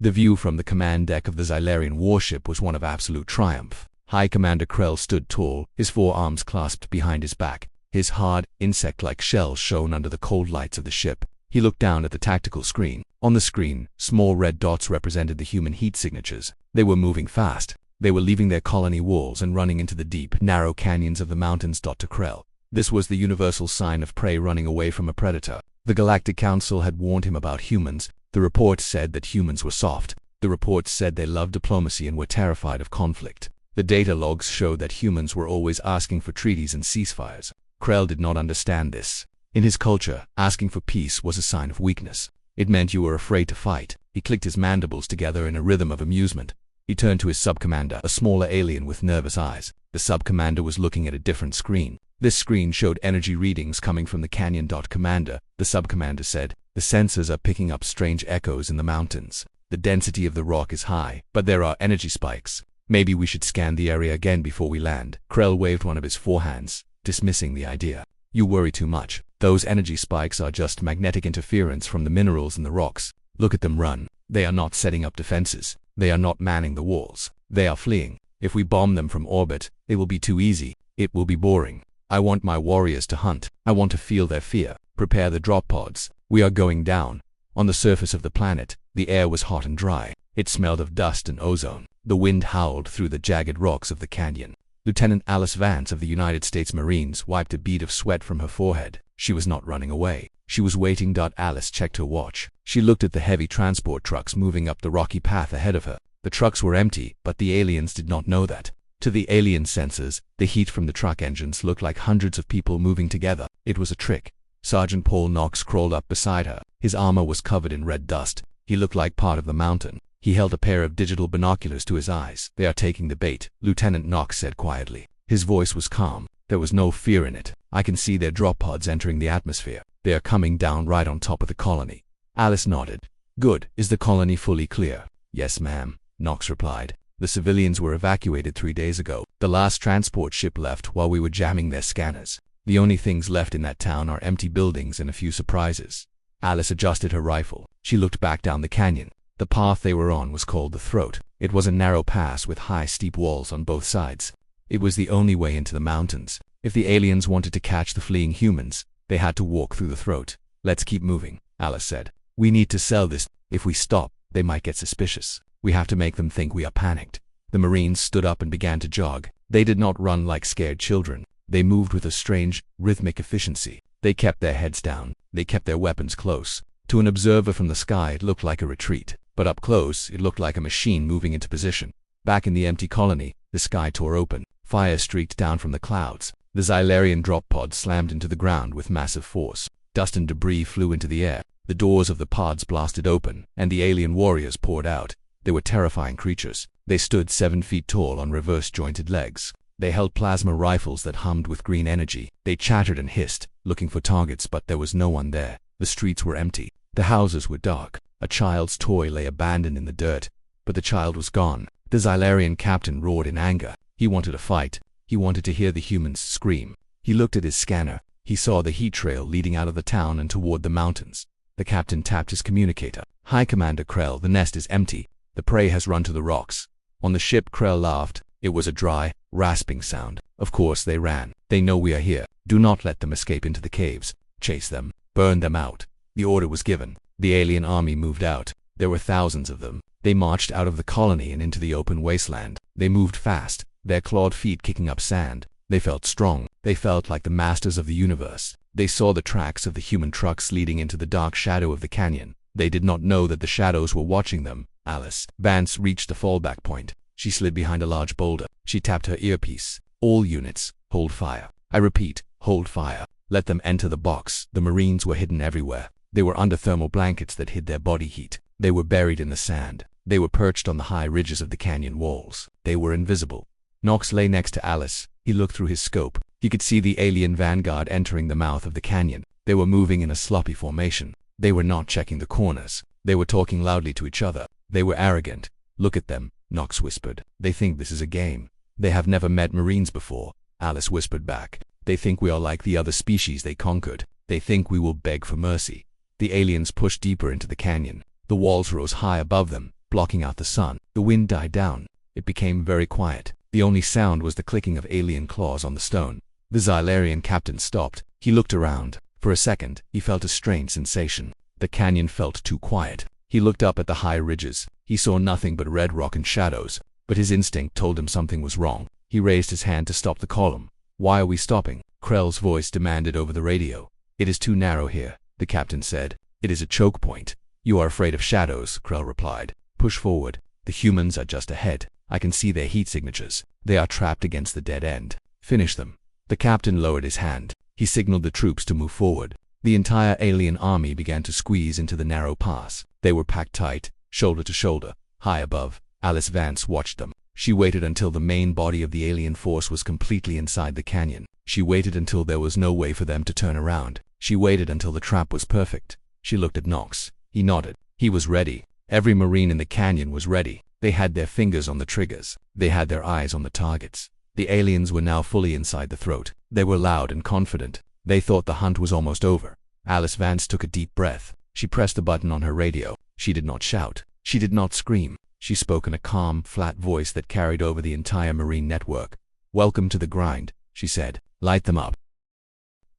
The view from the command deck of the Xylarian warship was one of absolute triumph. High Commander Krell stood tall, his forearms clasped behind his back. His hard, insect-like shell shone under the cold lights of the ship. He looked down at the tactical screen. On the screen, small red dots represented the human heat signatures. They were moving fast. They were leaving their colony walls and running into the deep, narrow canyons of the mountains. To Krell, this was the universal sign of prey running away from a predator. The Galactic Council had warned him about humans. The reports said that humans were soft. The reports said they loved diplomacy and were terrified of conflict. The data logs showed that humans were always asking for treaties and ceasefires. Krell did not understand this. In his culture, asking for peace was a sign of weakness. It meant you were afraid to fight. He clicked his mandibles together in a rhythm of amusement. He turned to his sub-commander, a smaller alien with nervous eyes. The sub-commander was looking at a different screen. This screen showed energy readings coming from the canyon. Commander, the sub-commander said, the sensors are picking up strange echoes in the mountains. The density of the rock is high, but there are energy spikes. Maybe we should scan the area again before we land. Krell waved one of his forehands, dismissing the idea. You worry too much. Those energy spikes are just magnetic interference from the minerals in the rocks. Look at them run. They are not setting up defenses. They are not manning the walls. They are fleeing. If we bomb them from orbit, it will be too easy. It will be boring. I want my warriors to hunt. I want to feel their fear. Prepare the drop pods. We are going down. On the surface of the planet, the air was hot and dry. It smelled of dust and ozone. The wind howled through the jagged rocks of the canyon. Lieutenant Alice Vance of the United States Marines wiped a bead of sweat from her forehead. She was not running away. She was waiting. Alice checked her watch. She looked at the heavy transport trucks moving up the rocky path ahead of her. The trucks were empty, but the aliens did not know that. To the alien sensors, the heat from the truck engines looked like hundreds of people moving together. It was a trick. Sergeant Paul Knox crawled up beside her. His armor was covered in red dust. He looked like part of the mountain. He held a pair of digital binoculars to his eyes. They are taking the bait, Lieutenant Knox said quietly. His voice was calm. There was no fear in it. I can see their drop pods entering the atmosphere. They are coming down right on top of the colony. Alice nodded. Good. Is the colony fully clear? Yes, ma'am, Knox replied. The civilians were evacuated 3 days ago. The last transport ship left while we were jamming their scanners. The only things left in that town are empty buildings and a few surprises. Alice adjusted her rifle. She looked back down the canyon. The path they were on was called the Throat. It was a narrow pass with high, steep walls on both sides. It was the only way into the mountains. If the aliens wanted to catch the fleeing humans, they had to walk through the Throat. Let's keep moving, Alice said. We need to sell this. If we stop, they might get suspicious. We have to make them think we are panicked. The Marines stood up and began to jog. They did not run like scared children. They moved with a strange, rhythmic efficiency. They kept their heads down. They kept their weapons close. To an observer from the sky, it looked like a retreat. But up close, it looked like a machine moving into position. Back in the empty colony, the sky tore open. Fire streaked down from the clouds. The Xylarian drop pods slammed into the ground with massive force. Dust and debris flew into the air. The doors of the pods blasted open, and the alien warriors poured out. They were terrifying creatures. They stood 7 feet tall on reverse-jointed legs. They held plasma rifles that hummed with green energy. They chattered and hissed, looking for targets, but there was no one there. The streets were empty. The houses were dark. A child's toy lay abandoned in the dirt, but the child was gone. The Xylarian captain roared in anger. He wanted to fight. He wanted to hear the humans scream. He looked at his scanner. He saw the heat trail leading out of the town and toward the mountains. The captain tapped his communicator. Hi, Commander Krell, the nest is empty. The prey has run to the rocks. On the ship, Krell laughed. It was a dry, rasping sound. Of course they ran. They know we are here. Do not let them escape into the caves. Chase them. Burn them out. The order was given. The alien army moved out. There were thousands of them. They marched out of the colony and into the open wasteland. They moved fast, their clawed feet kicking up sand. They felt strong. They felt like the masters of the universe. They saw the tracks of the human trucks leading into the dark shadow of the canyon. They did not know that the shadows were watching them. Alice Vance reached the fallback point. She slid behind a large boulder. She tapped her earpiece. All units, hold fire. I repeat, hold fire. Let them enter the box. The Marines were hidden everywhere. They were under thermal blankets that hid their body heat. They were buried in the sand. They were perched on the high ridges of the canyon walls. They were invisible. Knox lay next to Alice. He looked through his scope. He could see the alien vanguard entering the mouth of the canyon. They were moving in a sloppy formation. They were not checking the corners. They were talking loudly to each other. They were arrogant. Look at them, Knox whispered. They think this is a game. They have never met Marines before, Alice whispered back. They think we are like the other species they conquered. They think we will beg for mercy. The aliens pushed deeper into the canyon. The walls rose high above them. blocking out the sun. The wind died down. It became very quiet. The only sound was the clicking of alien claws on the stone. The Xylarian captain stopped. He looked around. For a second, he felt a strange sensation. The canyon felt too quiet. He looked up at the high ridges. He saw nothing but red rock and shadows, but his instinct told him something was wrong. He raised his hand to stop the column. "Why are we stopping?" Krell's voice demanded over the radio. "It is too narrow here," the captain said. "It is a choke point." "You are afraid of shadows," Krell replied. "Push forward. The humans are just ahead. I can see their heat signatures. They are trapped against the dead end. Finish them." The captain lowered his hand. He signaled the troops to move forward. The entire alien army began to squeeze into the narrow pass. They were packed tight, shoulder to shoulder. High above, Alice Vance watched them. She waited until the main body of the alien force was completely inside the canyon. She waited until there was no way for them to turn around. She waited until the trap was perfect. She looked at Knox. He nodded. He was ready. Every Marine in the canyon was ready. They had their fingers on the triggers. They had their eyes on the targets. The aliens were now fully inside the throat. They were loud and confident. They thought the hunt was almost over. Alice Vance took a deep breath. She pressed a button on her radio. She did not shout. She did not scream. She spoke in a calm, flat voice that carried over the entire Marine network. "Welcome to the grind," she said. "Light them up."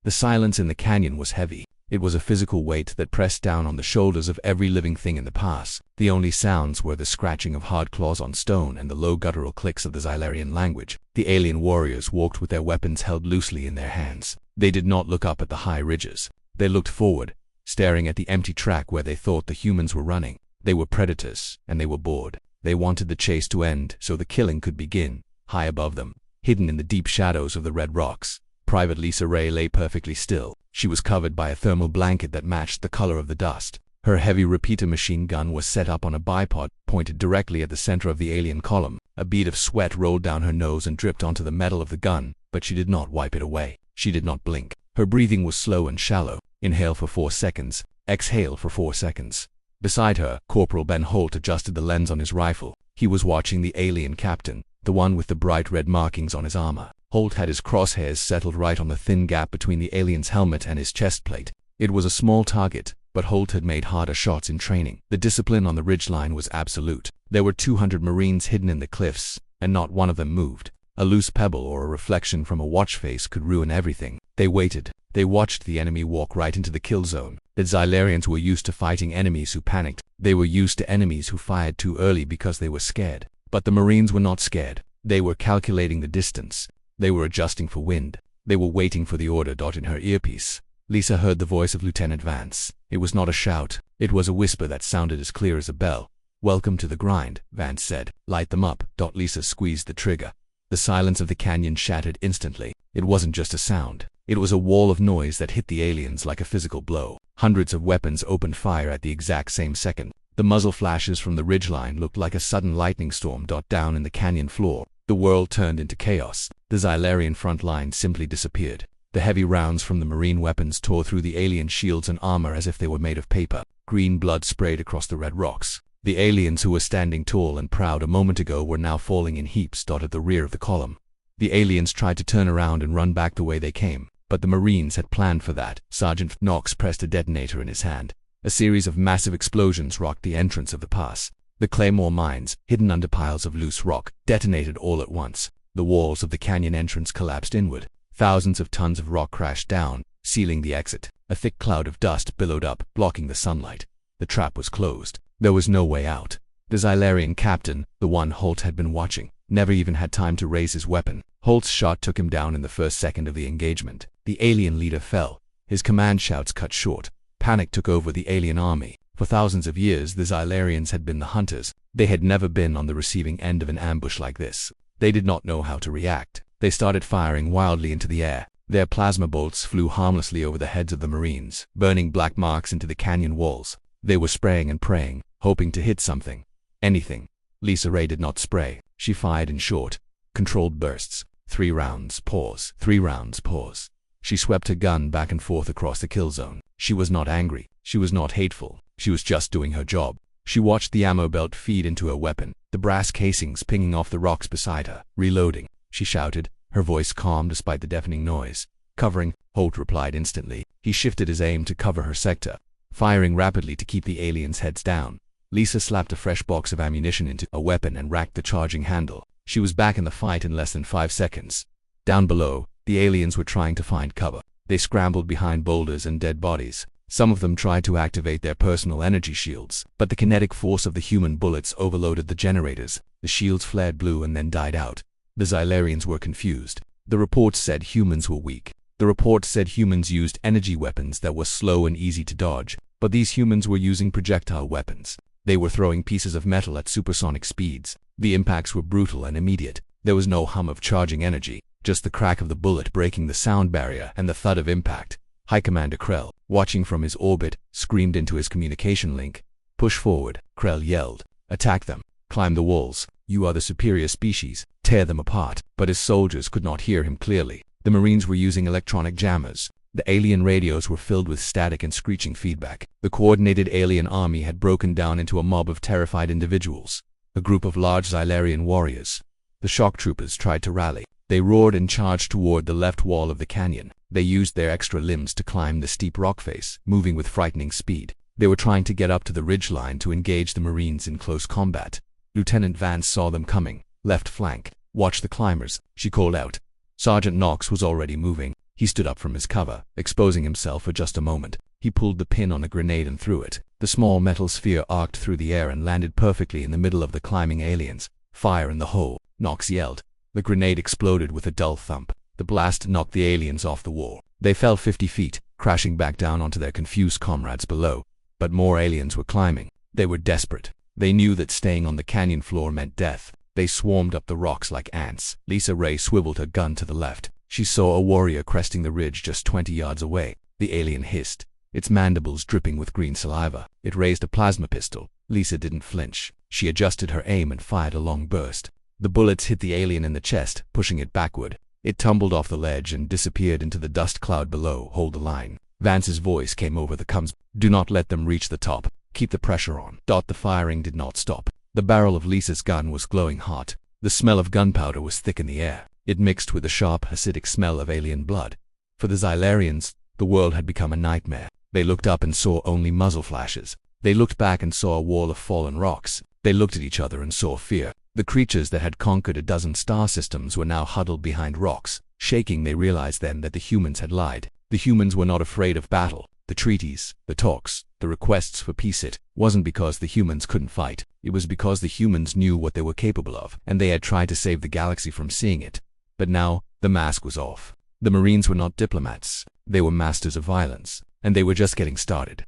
The silence in the canyon was heavy. It was a physical weight that pressed down on the shoulders of every living thing in the pass. The only sounds were the scratching of hard claws on stone and the low guttural clicks of the Xylarian language. The alien warriors walked with their weapons held loosely in their hands. They did not look up at the high ridges. They looked forward, staring at the empty track where they thought the humans were running. They were predators, and they were bored. They wanted the chase to end so the killing could begin. High above them, hidden in the deep shadows of the red rocks, Private Lisa Ray lay perfectly still. She was covered by a thermal blanket that matched the color of the dust. Her heavy repeater machine gun was set up on a bipod, pointed directly at the center of the alien column. A bead of sweat rolled down her nose and dripped onto the metal of the gun, but she did not wipe it away. She did not blink. Her breathing was slow and shallow. Inhale for 4 seconds. Exhale for 4 seconds. Beside her, Corporal Ben Holt adjusted the lens on his rifle. He was watching the alien captain, the one with the bright red markings on his armor. Holt had his crosshairs settled right on the thin gap between the alien's helmet and his chest plate. It was a small target, but Holt had made harder shots in training. The discipline on the ridgeline was absolute. There were 200 Marines hidden in the cliffs, and not one of them moved. A loose pebble or a reflection from a watch face could ruin everything. They waited. They watched the enemy walk right into the kill zone. The Xylarians were used to fighting enemies who panicked. They were used to enemies who fired too early because they were scared. But the Marines were not scared. They were calculating the distance. They were adjusting for wind. They were waiting for the order. In her earpiece, Lisa heard the voice of Lieutenant Vance. It was not a shout. It was a whisper that sounded as clear as a bell. "Welcome to the grind," Vance said. "Light them up." Lisa squeezed the trigger. The silence of the canyon shattered instantly. It wasn't just a sound. It was a wall of noise that hit the aliens like a physical blow. Hundreds of weapons opened fire at the exact same second. The muzzle flashes from the ridgeline looked like a sudden lightning storm. Down in the canyon floor, the world turned into chaos. The Xylarian front line simply disappeared. The heavy rounds from the Marine weapons tore through the alien shields and armor as if they were made of paper. Green blood sprayed across the red rocks. The aliens who were standing tall and proud a moment ago were now falling in heaps at the rear of the column. The aliens tried to turn around and run back the way they came, but the Marines had planned for that. Sergeant Knox pressed a detonator in his hand. A series of massive explosions rocked the entrance of the pass. The claymore mines, hidden under piles of loose rock, detonated all at once. The walls of the canyon entrance collapsed inward. Thousands of tons of rock crashed down, sealing the exit. A thick cloud of dust billowed up, blocking the sunlight. The trap was closed. There was no way out. The Xylarian captain, the one Holt had been watching, never even had time to raise his weapon. Holt's shot took him down in the first second of the engagement. The alien leader fell. His command shouts cut short. Panic took over the alien army. For thousands of years, the Xylarians had been the hunters. They had never been on the receiving end of an ambush like this. They did not know how to react. They started firing wildly into the air. Their plasma bolts flew harmlessly over the heads of the Marines, burning black marks into the canyon walls. They were spraying and praying, hoping to hit something. Anything. Lisa Ray did not spray. She fired in short, controlled bursts. 3 rounds, pause. 3 rounds, pause. She swept her gun back and forth across the kill zone. She was not angry. She was not hateful. She was just doing her job. She watched the ammo belt feed into her weapon, the brass casings pinging off the rocks beside her. "Reloading," she shouted, her voice calm despite the deafening noise. "Covering," Holt replied instantly. He shifted his aim to cover her sector, firing rapidly to keep the aliens' heads down. Lisa slapped a fresh box of ammunition into a weapon and racked the charging handle. She was back in the fight in less than 5 seconds. Down below, the aliens were trying to find cover. They scrambled behind boulders and dead bodies. Some of them tried to activate their personal energy shields, but the kinetic force of the human bullets overloaded the generators. The shields flared blue and then died out. The Xylarians were confused. The reports said humans were weak. The reports said humans used energy weapons that were slow and easy to dodge, but these humans were using projectile weapons. They were throwing pieces of metal at supersonic speeds. The impacts were brutal and immediate. There was no hum of charging energy, just the crack of the bullet breaking the sound barrier and the thud of impact. High Commander Krell, watching from his orbit, screamed into his communication link. "Push forward," Krell yelled. "Attack them. Climb the walls. You are the superior species. Tear them apart." But his soldiers could not hear him clearly. The Marines were using electronic jammers. The alien radios were filled with static and screeching feedback. The coordinated alien army had broken down into a mob of terrified individuals. A group of large Xylarian warriors. The shock troopers tried to rally. They roared and charged toward the left wall of the canyon. They used their extra limbs to climb the steep rock face, moving with frightening speed. They were trying to get up to the ridgeline to engage the Marines in close combat. Lieutenant Vance saw them coming. "Left flank. Watch the climbers," she called out. Sergeant Knox was already moving. He stood up from his cover, exposing himself for just a moment. He pulled the pin on a grenade and threw it. The small metal sphere arced through the air and landed perfectly in the middle of the climbing aliens. "Fire in the hole," Knox yelled. The grenade exploded with a dull thump. The blast knocked the aliens off the wall. They fell 50 feet, crashing back down onto their confused comrades below. But more aliens were climbing. They were desperate. They knew that staying on the canyon floor meant death. They swarmed up the rocks like ants. Lisa Ray swiveled her gun to the left. She saw a warrior cresting the ridge just 20 yards away. The alien hissed, its mandibles dripping with green saliva. It raised a plasma pistol. Lisa didn't flinch. She adjusted her aim and fired a long burst. The bullets hit the alien in the chest, pushing it backward. It tumbled off the ledge and disappeared into the dust cloud below. "Hold the line." Vance's voice came over the comms. "Do not let them reach the top. Keep the pressure on." The firing did not stop. The barrel of Lisa's gun was glowing hot. The smell of gunpowder was thick in the air. It mixed with the sharp, acidic smell of alien blood. For the Xylarians, the world had become a nightmare. They looked up and saw only muzzle flashes. They looked back and saw a wall of fallen rocks. They looked at each other and saw fear. The creatures that had conquered a dozen star systems were now huddled behind rocks. Shaking, they realized then that the humans had lied. The humans were not afraid of battle. The treaties, the talks, the requests for peace, it wasn't because the humans couldn't fight. It was because the humans knew what they were capable of, and they had tried to save the galaxy from seeing it. But now, the mask was off. The Marines were not diplomats. They were masters of violence, and they were just getting started.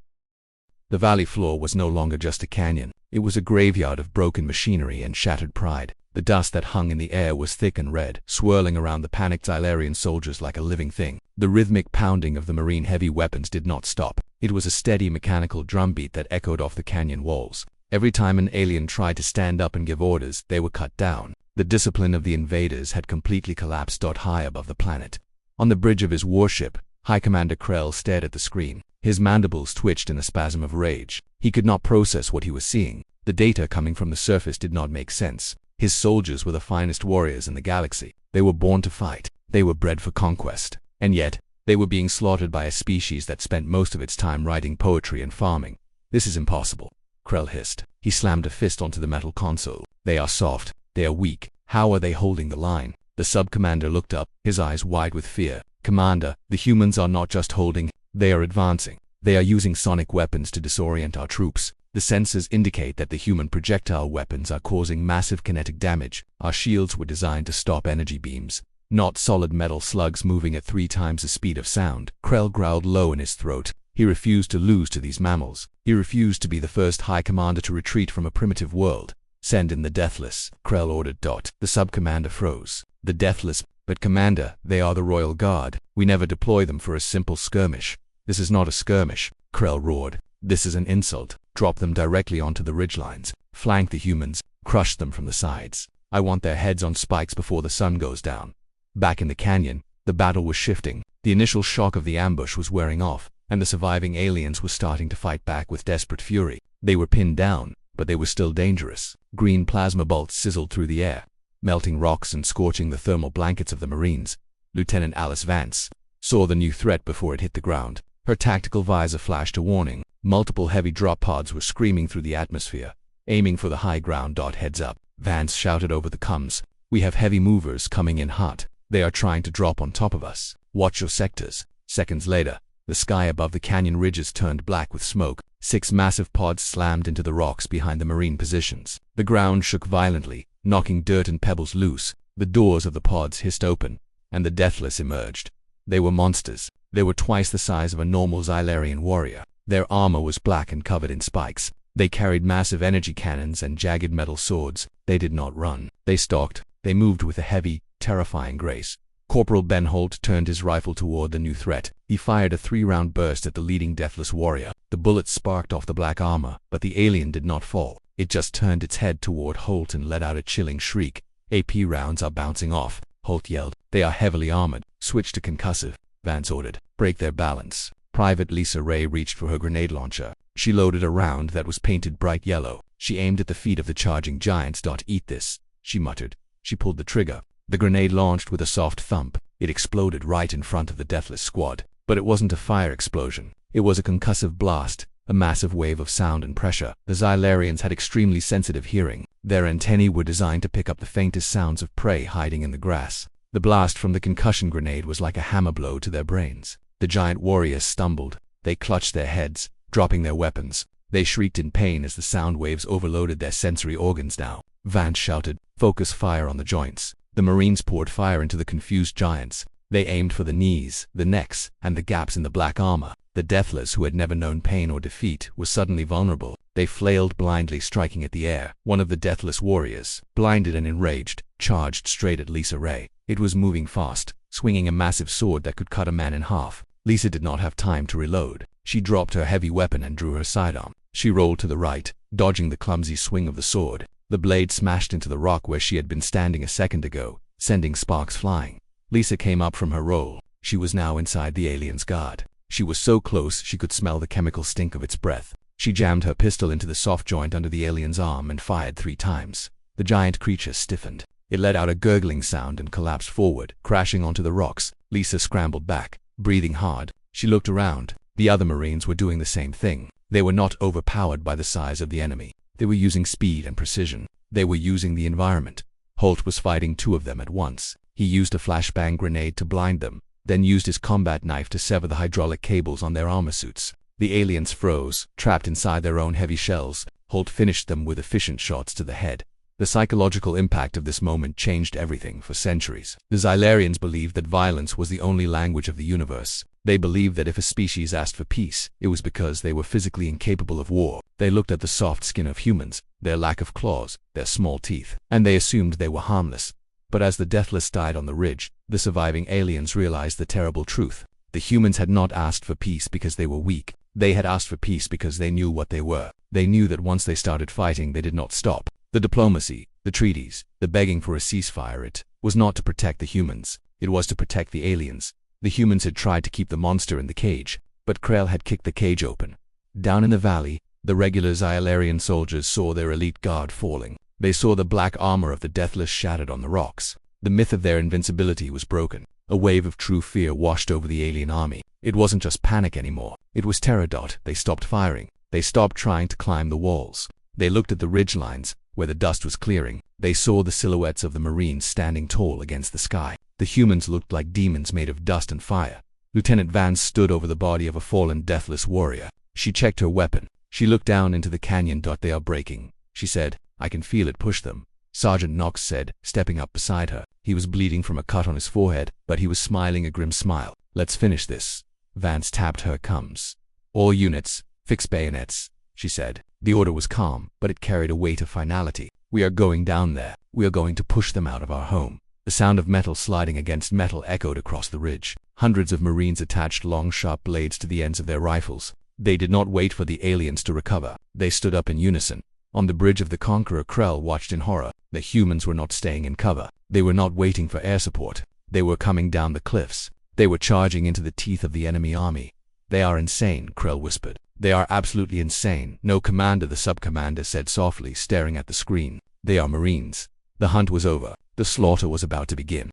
The valley floor was no longer just a canyon. It was a graveyard of broken machinery and shattered pride. The dust that hung in the air was thick and red, swirling around the panicked Xylarian soldiers like a living thing. The rhythmic pounding of the Marine heavy weapons did not stop. It was a steady mechanical drumbeat that echoed off the canyon walls. Every time an alien tried to stand up and give orders, they were cut down. The discipline of the invaders had completely collapsed. High above the planet. On the bridge of his warship, High Commander Krell stared at the screen. His mandibles twitched in a spasm of rage. He could not process what he was seeing. The data coming from the surface did not make sense. His soldiers were the finest warriors in the galaxy. They were born to fight. They were bred for conquest. And yet, they were being slaughtered by a species that spent most of its time writing poetry and farming. "This is impossible," Krell hissed. He slammed a fist onto the metal console. "They are soft. They are weak. How are they holding the line?" The sub-commander looked up, his eyes wide with fear. "Commander, the humans are not just holding, they are advancing. They are using sonic weapons to disorient our troops. The sensors indicate that the human projectile weapons are causing massive kinetic damage. Our shields were designed to stop energy beams, not solid metal slugs moving at 3 times the speed of sound." Krell growled low in his throat. He refused to lose to these mammals. He refused to be the first High Commander to retreat from a primitive world. "Send in the Deathless," Krell ordered. The sub-commander froze. "The Deathless? But Commander, they are the Royal Guard. We never deploy them for a simple skirmish." "This is not a skirmish," Krell roared. "This is an insult. Drop them directly onto the ridgelines. Flank the humans. Crush them from the sides. I want their heads on spikes before the sun goes down." Back in the canyon, the battle was shifting. The initial shock of the ambush was wearing off, and the surviving aliens were starting to fight back with desperate fury. They were pinned down, but they were still dangerous. Green plasma bolts sizzled through the air, melting rocks and scorching the thermal blankets of the Marines. Lieutenant Alice Vance saw the new threat before it hit the ground. Her tactical visor flashed a warning. Multiple heavy drop pods were screaming through the atmosphere, aiming for the high ground. Heads up, Vance shouted over the comms. We have heavy movers coming in hot. They are trying to drop on top of us. Watch your sectors. Seconds later, the sky above the canyon ridges turned black with smoke. 6 massive pods slammed into the rocks behind the Marine positions. The ground shook violently, knocking dirt and pebbles loose. The doors of the pods hissed open, and the Deathless emerged. They were monsters. They were twice the size of a normal Xylarian warrior. Their armor was black and covered in spikes. They carried massive energy cannons and jagged metal swords. They did not run. They stalked. They moved with a heavy, terrifying grace. Corporal Ben Holt turned his rifle toward the new threat. He fired a 3-round burst at the leading Deathless warrior. The bullets sparked off the black armor, but the alien did not fall. It just turned its head toward Holt and let out a chilling shriek. AP rounds are bouncing off, Holt yelled. They are heavily armored. Switch to concussive, Vance ordered. Break their balance. Private Lisa Ray reached for her grenade launcher. She loaded a round that was painted bright yellow. She aimed at the feet of the charging giants. Eat this, she muttered. She pulled the trigger. The grenade launched with a soft thump. It exploded right in front of the Deathless squad. But it wasn't a fire explosion. It was a concussive blast, a massive wave of sound and pressure. The Xylarians had extremely sensitive hearing. Their antennae were designed to pick up the faintest sounds of prey hiding in the grass. The blast from the concussion grenade was like a hammer blow to their brains. The giant warriors stumbled. They clutched their heads, dropping their weapons. They shrieked in pain as the sound waves overloaded their sensory organs. Now, Vance shouted, focus fire on the joints. The Marines poured fire into the confused giants. They aimed for the knees, the necks, and the gaps in the black armor. The Deathless, who had never known pain or defeat, was suddenly vulnerable. They flailed blindly, striking at the air. One of the Deathless warriors, blinded and enraged, charged straight at Lisa Ray. It was moving fast, swinging a massive sword that could cut a man in half. Lisa did not have time to reload. She dropped her heavy weapon and drew her sidearm. She rolled to the right, dodging the clumsy swing of the sword. The blade smashed into the rock where she had been standing a second ago, sending sparks flying. Lisa came up from her roll. She was now inside the alien's guard. She was so close she could smell the chemical stink of its breath. She jammed her pistol into the soft joint under the alien's arm and fired 3 times. The giant creature stiffened. It let out a gurgling sound and collapsed forward, crashing onto the rocks. Lisa scrambled back, breathing hard. She looked around. The other Marines were doing the same thing. They were not overpowered by the size of the enemy. They were using speed and precision. They were using the environment. Holt was fighting 2 of them at once. He used a flashbang grenade to blind them, then used his combat knife to sever the hydraulic cables on their armor suits. The aliens froze, trapped inside their own heavy shells. Holt finished them with efficient shots to the head. The psychological impact of this moment changed everything for centuries. The Xylarians believed that violence was the only language of the universe. They believed that if a species asked for peace, it was because they were physically incapable of war. They looked at the soft skin of humans, their lack of claws, their small teeth, and they assumed they were harmless. But as the Deathless died on the ridge, the surviving aliens realized the terrible truth. The humans had not asked for peace because they were weak. They had asked for peace because they knew what they were. They knew that once they started fighting, they did not stop. The diplomacy, the treaties, the begging for a ceasefire, it was not to protect the humans. It was to protect the aliens. The humans had tried to keep the monster in the cage, but Krell had kicked the cage open. Down in the valley, the regular Xylarian soldiers saw their elite guard falling. They saw the black armor of the Deathless shattered on the rocks. The myth of their invincibility was broken. A wave of true fear washed over the alien army. It wasn't just panic anymore. It was terror. They stopped firing. They stopped trying to climb the walls. They looked at the ridgelines, where the dust was clearing. They saw the silhouettes of the Marines standing tall against the sky. The humans looked like demons made of dust and fire. Lieutenant Vance stood over the body of a fallen Deathless warrior. She checked her weapon. She looked down into the canyon. They are breaking, she said. I can feel it push them. Sergeant Knox said, stepping up beside her. He was bleeding from a cut on his forehead, but he was smiling a grim smile. Let's finish this. Vance tapped her comms. All units, fix bayonets, she said. The order was calm, but it carried a weight of finality. We are going down there. We are going to push them out of our home. The sound of metal sliding against metal echoed across the ridge. Hundreds of Marines attached long sharp blades to the ends of their rifles. They did not wait for the aliens to recover. They stood up in unison. On the bridge of the Conqueror, Krell watched in horror. The humans were not staying in cover. They were not waiting for air support. They were coming down the cliffs. They were charging into the teeth of the enemy army. They are insane, Krell whispered. They are absolutely insane. No, Commander, the sub-commander said softly, staring at the screen. They are Marines. The hunt was over. The slaughter was about to begin.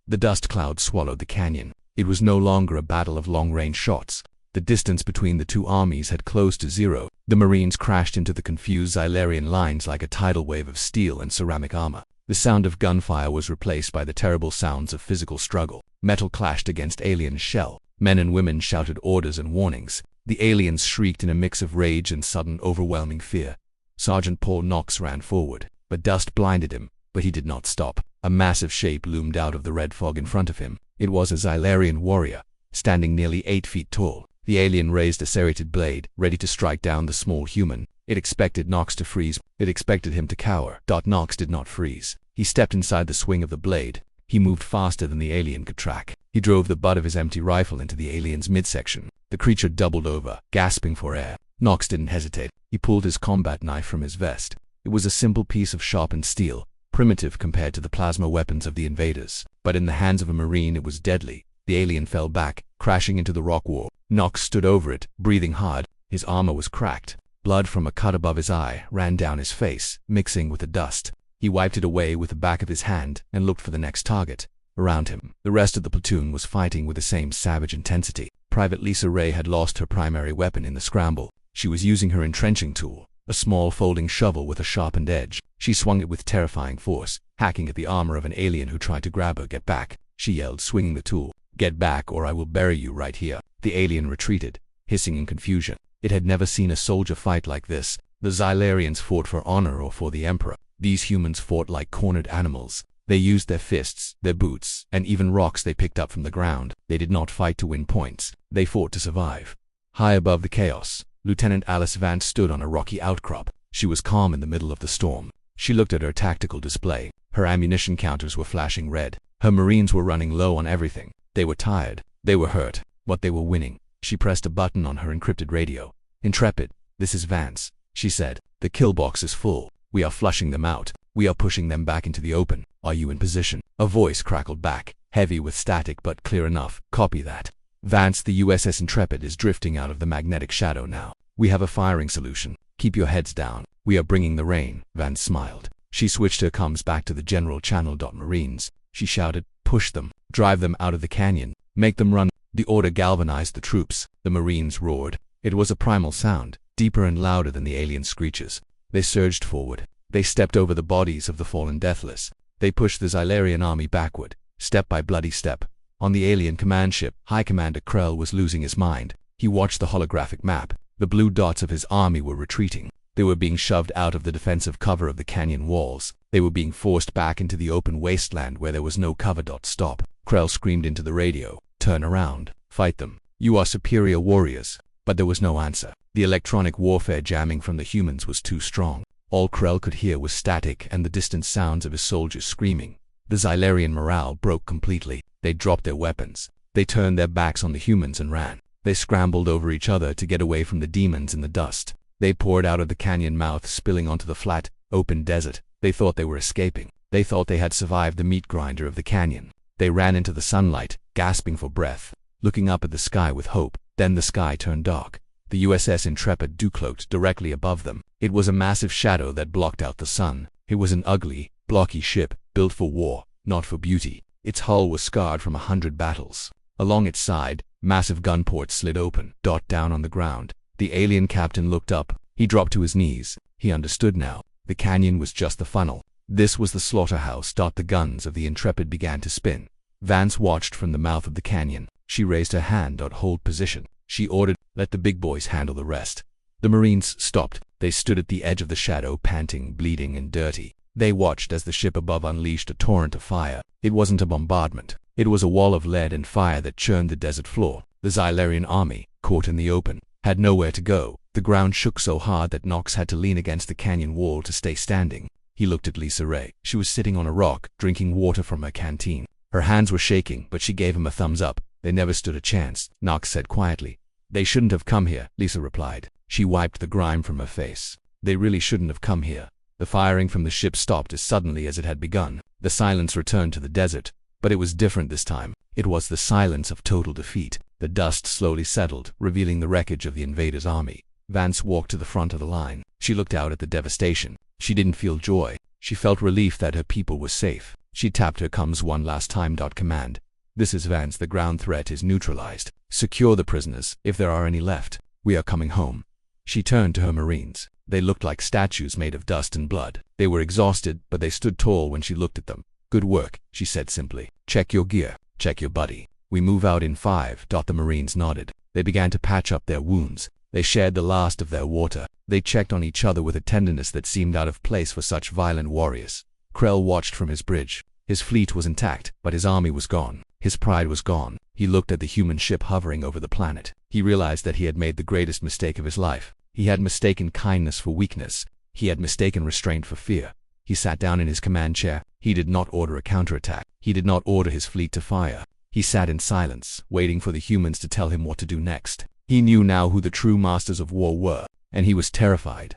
The dust cloud swallowed the canyon. It was no longer a battle of long-range shots. The distance between the two armies had closed to zero. The Marines crashed into the confused Xylarian lines like a tidal wave of steel and ceramic armor. The sound of gunfire was replaced by the terrible sounds of physical struggle. Metal clashed against alien shell. Men and women shouted orders and warnings. The aliens shrieked in a mix of rage and sudden, overwhelming fear. Sergeant Paul Knox ran forward, but dust blinded him, but he did not stop. A massive shape loomed out of the red fog in front of him. It was a Xylarian warrior, standing nearly 8 feet tall. The alien raised a serrated blade, ready to strike down the small human. It expected Knox to freeze. It expected him to cower. Knox did not freeze. He stepped inside the swing of the blade. He moved faster than the alien could track. He drove the butt of his empty rifle into the alien's midsection. The creature doubled over, gasping for air. Knox didn't hesitate. He pulled his combat knife from his vest. It was a simple piece of sharpened steel, primitive compared to the plasma weapons of the invaders. But in the hands of a Marine it was deadly. The alien fell back, crashing into the rock wall. Knox stood over it, breathing hard. His armor was cracked. Blood from a cut above his eye ran down his face, mixing with the dust. He wiped it away with the back of his hand and looked for the next target. Around him, the rest of the platoon was fighting with the same savage intensity. Private Lisa Ray had lost her primary weapon in the scramble. She was using her entrenching tool, a small folding shovel with a sharpened edge. She swung it with terrifying force, hacking at the armor of an alien who tried to grab her. "Get back," she yelled, swinging the tool. "Get back or I will bury you right here." The alien retreated, hissing in confusion. It had never seen a soldier fight like this. The Xylarians fought for honor or for the Emperor. These humans fought like cornered animals. They used their fists, their boots, and even rocks they picked up from the ground. They did not fight to win points. They fought to survive. High above the chaos, Lieutenant Alice Vance stood on a rocky outcrop. She was calm in the middle of the storm. She looked at her tactical display. Her ammunition counters were flashing red. Her Marines were running low on everything. They were tired. They were hurt. But they were winning. She pressed a button on her encrypted radio. "Intrepid, this is Vance," she said. "The kill box is full. We are flushing them out. We are pushing them back into the open. Are you in position?" A voice crackled back, heavy with static but clear enough. "Copy that. Vance, the USS Intrepid is drifting out of the magnetic shadow now. We have a firing solution. Keep your heads down. We are bringing the rain." Vance smiled. She switched her comms back to the general channel. "Marines," she shouted, "push them. Drive them out of the canyon. Make them run." The order galvanized the troops. The Marines roared. It was a primal sound, deeper and louder than the alien screeches. They surged forward. They stepped over the bodies of the fallen deathless. They pushed the Xylarian army backward, step by bloody step. On the alien command ship, High Commander Krell was losing his mind. He watched the holographic map. The blue dots of his army were retreating. They were being shoved out of the defensive cover of the canyon walls. They were being forced back into the open wasteland where there was no cover. Stop. Krell screamed into the radio. "Turn around. Fight them. You are superior warriors." But there was no answer. The electronic warfare jamming from the humans was too strong. All Krell could hear was static and the distant sounds of his soldiers screaming. The Xylarian morale broke completely. They dropped their weapons. They turned their backs on the humans and ran. They scrambled over each other to get away from the demons in the dust. They poured out of the canyon mouth, spilling onto the flat, open desert. They thought they were escaping. They thought they had survived the meat grinder of the canyon. They ran into the sunlight, gasping for breath, looking up at the sky with hope. Then the sky turned dark. The USS Intrepid cloaked directly above them. It was a massive shadow that blocked out the sun. It was an ugly, blocky ship, built for war, not for beauty. Its hull was scarred from 100 battles. Along its side, massive gun ports slid open. Down on the ground. The alien captain looked up. He dropped to his knees. He understood now. The canyon was just the funnel. This was the slaughterhouse. The guns of the Intrepid began to spin. Vance watched from the mouth of the canyon. She raised her hand. Hold position. She ordered, "Let the big boys handle the rest." The Marines stopped. They stood at the edge of the shadow, panting, bleeding, and dirty. They watched as the ship above unleashed a torrent of fire. It wasn't a bombardment. It was a wall of lead and fire that churned the desert floor. The Xylarian army, caught in the open, had nowhere to go. The ground shook so hard that Knox had to lean against the canyon wall to stay standing. He looked at Lisa Ray. She was sitting on a rock, drinking water from her canteen. Her hands were shaking, but she gave him a thumbs up. "They never stood a chance," Knox said quietly. "They shouldn't have come here," Lisa replied. She wiped the grime from her face. "They really shouldn't have come here." The firing from the ship stopped as suddenly as it had begun. The silence returned to the desert, but it was different this time. It was the silence of total defeat. The dust slowly settled, revealing the wreckage of the invaders' army. Vance walked to the front of the line. She looked out at the devastation. She didn't feel joy. She felt relief that her people were safe. She tapped her comms one last time. "Command. This is Vance. The ground threat is neutralized. Secure the prisoners, if there are any left. We are coming home. She turned to her Marines. They looked like statues made of dust and blood. They were exhausted, but they stood tall when she looked at them. Good work, she said simply. Check your gear. Check your buddy. We move out in 5. The Marines nodded. They began to patch up their wounds. They shared the last of their water. They checked on each other with a tenderness that seemed out of place for such violent warriors. Krell watched from his bridge. His fleet was intact, but his army was gone. His pride was gone. He looked at the human ship hovering over the planet. He realized that he had made the greatest mistake of his life. He had mistaken kindness for weakness. He had mistaken restraint for fear. He sat down in his command chair. He did not order a counterattack. He did not order his fleet to fire. He sat in silence, waiting for the humans to tell him what to do next. He knew now who the true masters of war were, and he was terrified.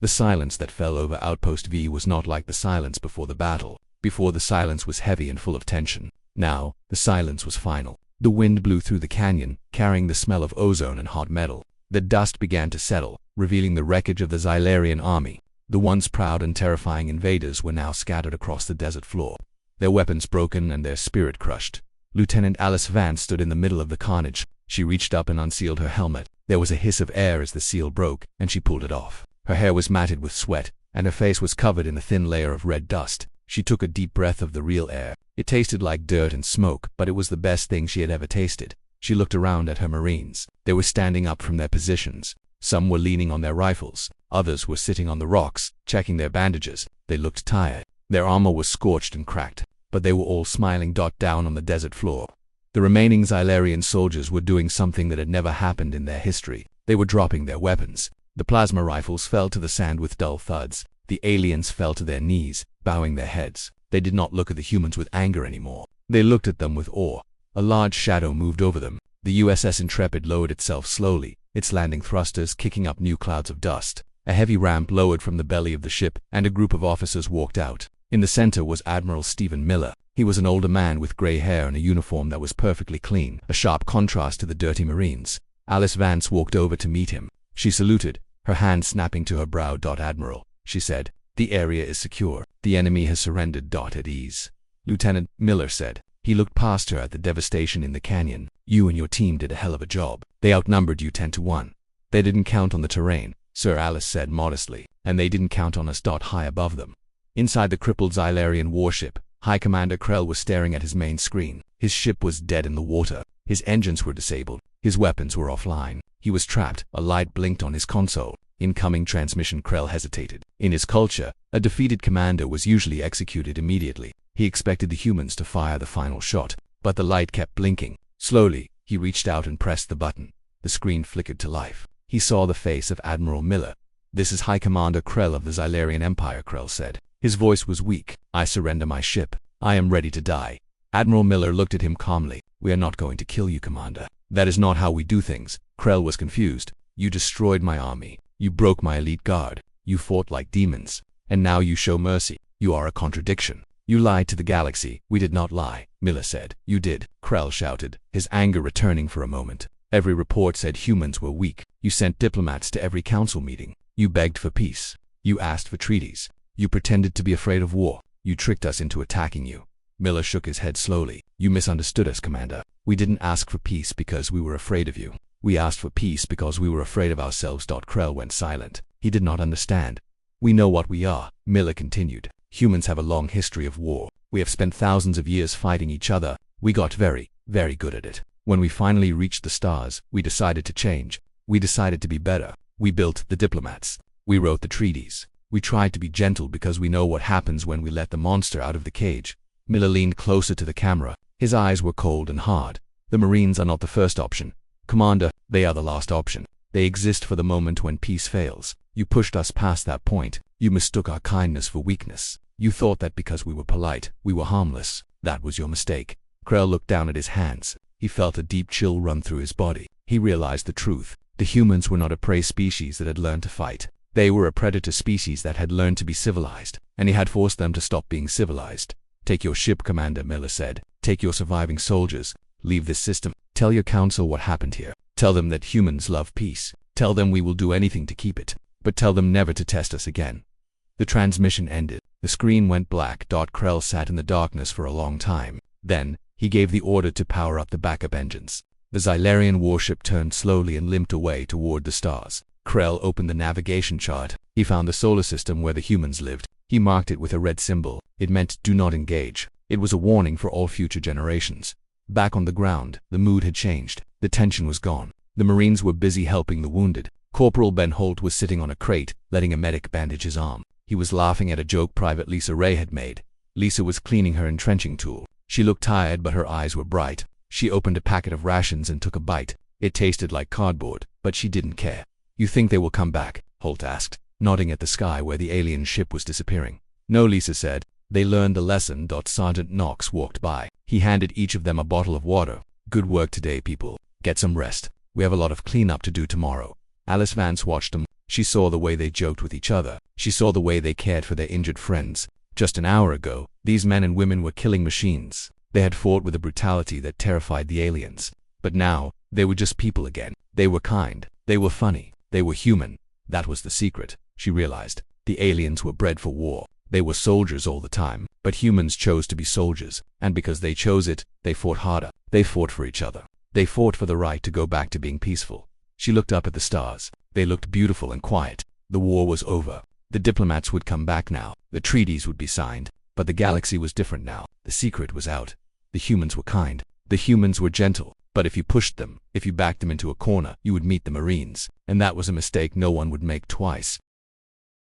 The silence that fell over Outpost V was not like the silence before the battle. Before, the silence was heavy and full of tension. Now, the silence was final. The wind blew through the canyon, carrying the smell of ozone and hot metal. The dust began to settle, revealing the wreckage of the Xylarian army. The once proud and terrifying invaders were now scattered across the desert floor, their weapons broken and their spirit crushed. Lieutenant Alice Vance stood in the middle of the carnage. She reached up and unsealed her helmet. There was a hiss of air as the seal broke, and she pulled it off. Her hair was matted with sweat, and her face was covered in a thin layer of red dust. She took a deep breath of the real air. It tasted like dirt and smoke, but it was the best thing she had ever tasted. She looked around at her Marines. They were standing up from their positions. Some were leaning on their rifles. Others were sitting on the rocks, checking their bandages. They looked tired. Their armor was scorched and cracked, but they were all smiling down on the desert floor. The remaining Xylarian soldiers were doing something that had never happened in their history. They were dropping their weapons. The plasma rifles fell to the sand with dull thuds. The aliens fell to their knees, bowing their heads. They did not look at the humans with anger anymore. They looked at them with awe. A large shadow moved over them. The USS Intrepid lowered itself slowly, its landing thrusters kicking up new clouds of dust. A heavy ramp lowered from the belly of the ship, and a group of officers walked out. In the center was Admiral Stephen Miller. He was an older man with gray hair and a uniform that was perfectly clean, a sharp contrast to the dirty Marines. Alice Vance walked over to meet him. She saluted, her hand snapping to her brow. Admiral, she said, the area is secure. The enemy has surrendered. At ease. Lieutenant, Miller said. He looked past her at the devastation in the canyon. You and your team did a hell of a job. They outnumbered you 10-1. They didn't count on the terrain, Sir Alice said modestly, and they didn't count on us. High above them. Inside the crippled Xylarian warship, High Commander Krell was staring at his main screen. His ship was dead in the water. His engines were disabled. His weapons were offline. He was trapped. A light blinked on his console. Incoming transmission. Krell hesitated. In his culture, a defeated commander was usually executed immediately. He expected the humans to fire the final shot, but the light kept blinking. Slowly, he reached out and pressed the button. The screen flickered to life. He saw the face of Admiral Miller. This is High Commander Krell of the Xylarian Empire, Krell said. His voice was weak. I surrender my ship. I am ready to die. Admiral Miller looked at him calmly. We are not going to kill you, Commander. That is not how we do things. Krell was confused. You destroyed my army. You broke my elite guard. You fought like demons. And now you show mercy. You are a contradiction. You lied to the galaxy. We did not lie, Miller said. You did, Krell shouted, his anger returning for a moment. Every report said humans were weak. You sent diplomats to every council meeting. You begged for peace. You asked for treaties. You pretended to be afraid of war. You tricked us into attacking you. Miller shook his head slowly. You misunderstood us, Commander. We didn't ask for peace because we were afraid of you. We asked for peace because we were afraid of ourselves. Krell went silent. He did not understand. We know what we are, Miller continued. Humans have a long history of war. We have spent thousands of years fighting each other. We got very, very good at it. When we finally reached the stars, we decided to change. We decided to be better. We built the diplomats. We wrote the treaties. We tried to be gentle because we know what happens when we let the monster out of the cage. Miller leaned closer to the camera. His eyes were cold and hard. The Marines are not the first option, Commander. They are the last option. They exist for the moment when peace fails. You pushed us past that point. You mistook our kindness for weakness. You thought that because we were polite, we were harmless. That was your mistake. Krell looked down at his hands. He felt a deep chill run through his body. He realized the truth. The humans were not a prey species that had learned to fight. They were a predator species that had learned to be civilized, and he had forced them to stop being civilized. Take your ship, Commander, Miller said. Take your surviving soldiers. Leave this system. Tell your council what happened here. Tell them that humans love peace. Tell them we will do anything to keep it. But tell them never to test us again. The transmission ended. The screen went black. Krell sat in the darkness for a long time. Then, he gave the order to power up the backup engines. The Xylarian warship turned slowly and limped away toward the stars. Krell opened the navigation chart. He found the solar system where the humans lived. He marked it with a red symbol. It meant do not engage. It was a warning for all future generations. Back on the ground, the mood had changed. The tension was gone. The Marines were busy helping the wounded. Corporal Ben Holt was sitting on a crate, letting a medic bandage his arm. He was laughing at a joke Private Lisa Ray had made. Lisa was cleaning her entrenching tool. She looked tired, but her eyes were bright. She opened a packet of rations and took a bite. It tasted like cardboard, but she didn't care. "You think they will come back?" Holt asked, nodding at the sky where the alien ship was disappearing. "No," Lisa said. "They learned the lesson." Sergeant Knox walked by. He handed each of them a bottle of water. "Good work today, people. Get some rest. We have a lot of cleanup to do tomorrow." Alice Vance watched them. She saw the way they joked with each other. She saw the way they cared for their injured friends. Just an hour ago, these men and women were killing machines. They had fought with a brutality that terrified the aliens. But now, they were just people again. They were kind. They were funny. They were human. That was the secret, she realized. The aliens were bred for war. They were soldiers all the time, but humans chose to be soldiers. And because they chose it, they fought harder. They fought for each other. They fought for the right to go back to being peaceful. She looked up at the stars. They looked beautiful and quiet. The war was over. The diplomats would come back now. The treaties would be signed. But the galaxy was different now. The secret was out. The humans were kind. The humans were gentle. But if you pushed them, if you backed them into a corner, you would meet the Marines. And that was a mistake no one would make twice.